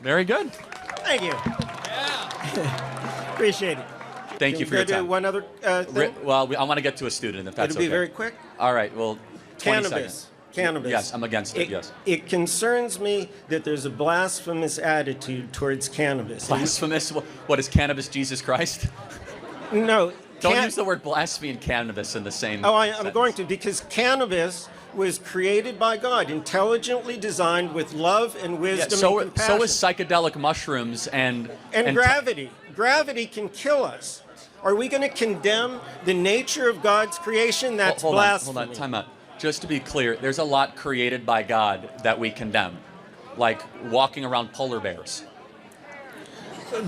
Very good. Thank you. Yeah. Appreciate it. Thank you for your time. One other thing? Well, I want to get to a student, if that's It'll be okay. very quick. All right, well, 20 Cannabis. seconds. Cannabis. Yes, I'm against it, yes. It concerns me that there's a blasphemous attitude towards cannabis. Blasphemous? What is cannabis Jesus Christ? No. Don't use the word blasphemy and cannabis in the same sentence. I'm going to, because cannabis was created by God, intelligently designed with love and wisdom and compassion. So is psychedelic mushrooms and gravity. Gravity can kill us. Are we going to condemn the nature of God's creation? That's blasphemy. Hold on, time out. Just to be clear, there's a lot created by God that we condemn, like walking around polar bears.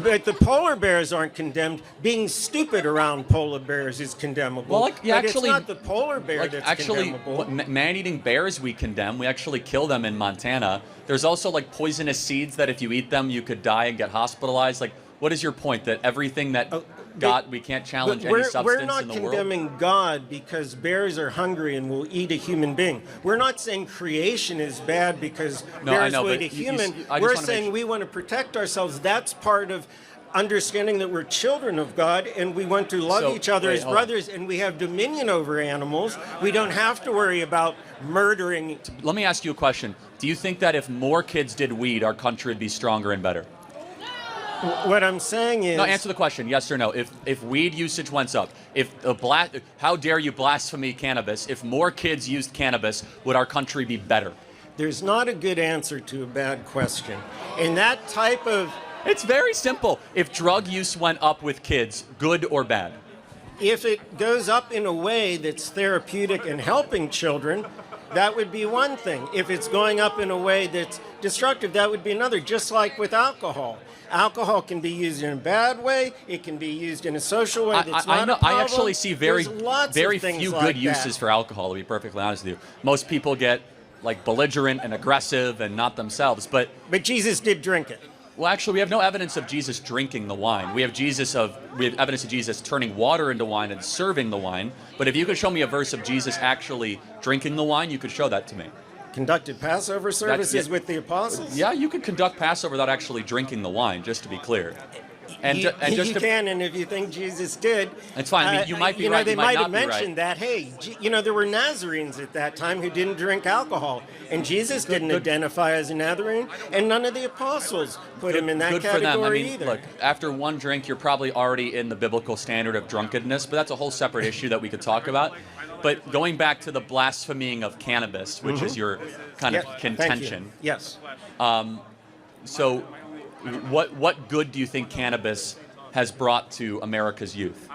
But the polar bears aren't condemned. Being stupid around polar bears is condemnable. Well, it's not the polar bear that's condemnable. Man-eating bears we condemn. We actually kill them in Montana. There's also like poisonous seeds that if you eat them, you could die and get hospitalized. Like, what is your point? That everything that God, we can't challenge any substance in the world? We're not condemning God because bears are hungry and will eat a human being. We're not saying creation is bad because bears will eat a human. We're saying we want to protect ourselves. That's part of understanding that we're children of God and we want to love each other as brothers and we have dominion over animals. We don't have to worry about murdering. Let me ask you a question. Do you think that if more kids did weed, our country would be stronger and better? What I'm saying is... No, answer the question, yes or no. If weed usage went up, how dare you blaspheme cannabis? If more kids used cannabis, would our country be better? There's not a good answer to a bad question. And that type of... It's very simple. If drug use went up with kids, good or bad? If it goes up in a way that's therapeutic and helping children, that would be one thing. If it's going up in a way that's destructive, that would be another, just like with alcohol. Alcohol can be used in a bad way. It can be used in a social way that's not a problem. I actually see very few good uses for alcohol, to be perfectly honest with you. Most people get like belligerent and aggressive and not themselves. But Jesus did drink it. Well, actually, we have no evidence of Jesus drinking the wine. We have evidence of Jesus turning water into wine and serving the wine. But if you could show me a verse of Jesus actually drinking the wine, you could show that to me. Conducted Passover services with the apostles? Yeah, you could conduct Passover without actually drinking the wine, just to be clear. You can, and if you think Jesus did, it's fine. I mean, you might be right. They you might have not mentioned that. Hey, there were Nazarenes at that time who didn't drink alcohol, and Jesus didn't identify as a Nazarene, and none of the apostles put him in that category for them. I mean, either. Look, after one drink, you're probably already in the biblical standard of drunkenness, but that's a whole separate issue that we could talk about. But going back to the blaspheming of cannabis, which is your kind of contention. Yes. So what good do you think cannabis has brought to America's youth?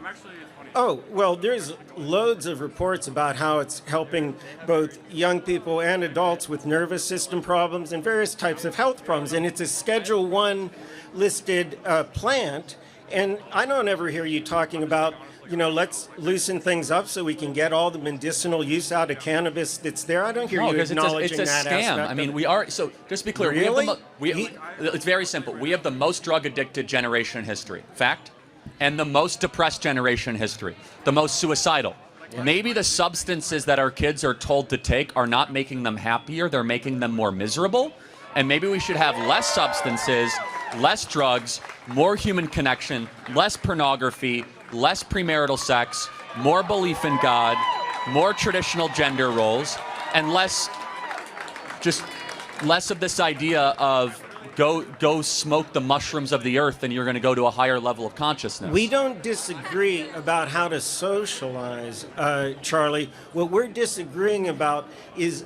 Oh, well, there's loads of reports about how it's helping both young people and adults with nervous system problems and various types of health problems. And it's a Schedule I listed plant. And I don't ever hear you talking about, let's loosen things up so we can get all the medicinal use out of cannabis that's there. I don't hear you acknowledging that aspect. It's a scam. I mean, so just to be clear, really? It's very simple. We have the most drug-addicted generation in history, fact, and the most depressed generation in history, the most suicidal. Yeah. Maybe the substances that our kids are told to take are not making them happier, they're making them more miserable, and maybe we should have less substances, less drugs, more human connection, less pornography, less premarital sex, more belief in God, more traditional gender roles, and less of this idea of go smoke the mushrooms of the earth and you're going to go to a higher level of consciousness. We don't disagree about how to socialize, Charlie. What we're disagreeing about is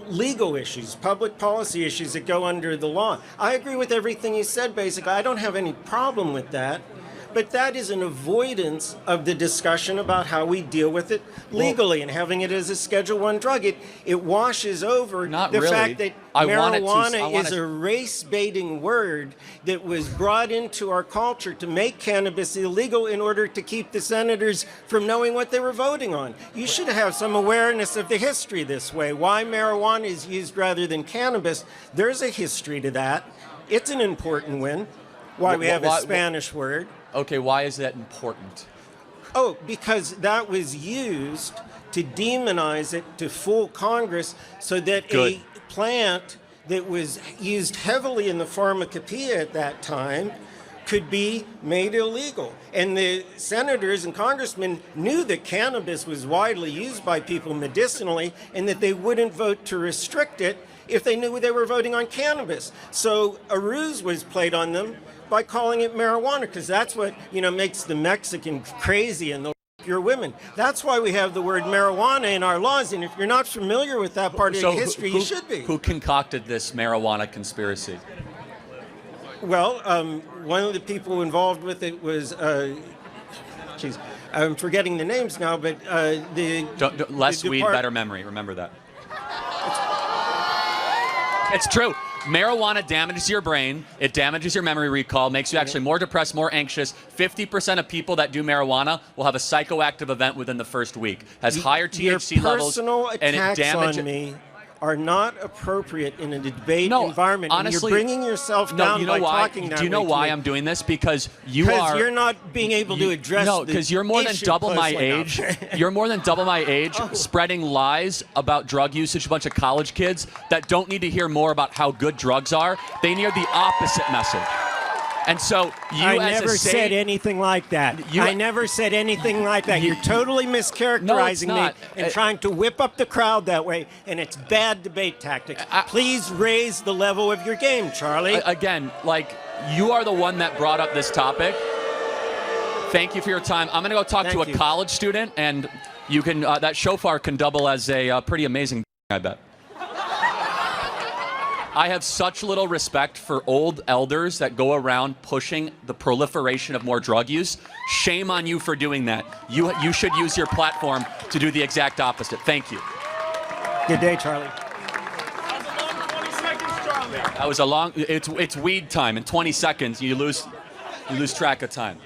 legal issues, public policy issues that go under the law. I agree with everything you said, basically. I don't have any problem with that. But that is an avoidance of the discussion about how we deal with it legally and having it as a Schedule I drug. It washes over fact that marijuana is a race-baiting word that was brought into our culture to make cannabis illegal in order to keep the senators from knowing what they were voting on. You should have some awareness of the history this way. Why marijuana is used rather than cannabis, there's a history to that. It's an important win. Why we have a Spanish word. Okay, why is that important? Oh, because that was used to demonize it, to fool Congress, so that a plant that was used heavily in the pharmacopoeia at that time could be made illegal. And the senators and congressmen knew that cannabis was widely used by people medicinally and that they wouldn't vote to restrict it if they knew they were voting on cannabis. So a ruse was played on them by calling it marijuana, because that's what, makes the Mexican crazy and your women. That's why we have the word marijuana in our laws, and if you're not familiar with that part of history, you should be. Who concocted this marijuana conspiracy? Well, one of the people involved with it was, I'm forgetting the names now, but less weed, better memory. Remember that. It's true. Marijuana damages your brain. It damages your memory recall, makes you actually more depressed, more anxious. 50% of people that do marijuana will have a psychoactive event within the first week. Has higher THC levels. Personal and it attacks damages on me are not appropriate in a debate environment. Honestly, and you're bringing yourself down by talking that way. Do you know why I'm doing this? Because you're not being able to address No, because you're more than double my age. You're more than double my age spreading lies about drug usage to a bunch of college kids that don't need to hear more about how good drugs are. They need the opposite message. And so I never said anything like that. I never said anything like that. You're totally mischaracterizing me and trying to whip up the crowd that way, and it's bad debate tactics. Please raise the level of your game, Charlie. Again, you are the one that brought up this topic. Thank you for your time. I'm going to go talk to a college student, and you can that shofar can double as a pretty amazing, I bet. I have such little respect for old elders that go around pushing the proliferation of more drug use. Shame on you for doing that. You should use your platform to do the exact opposite. Thank you. Good day, Charlie. That was a long. It's weed time. In 20 seconds, you lose track of time.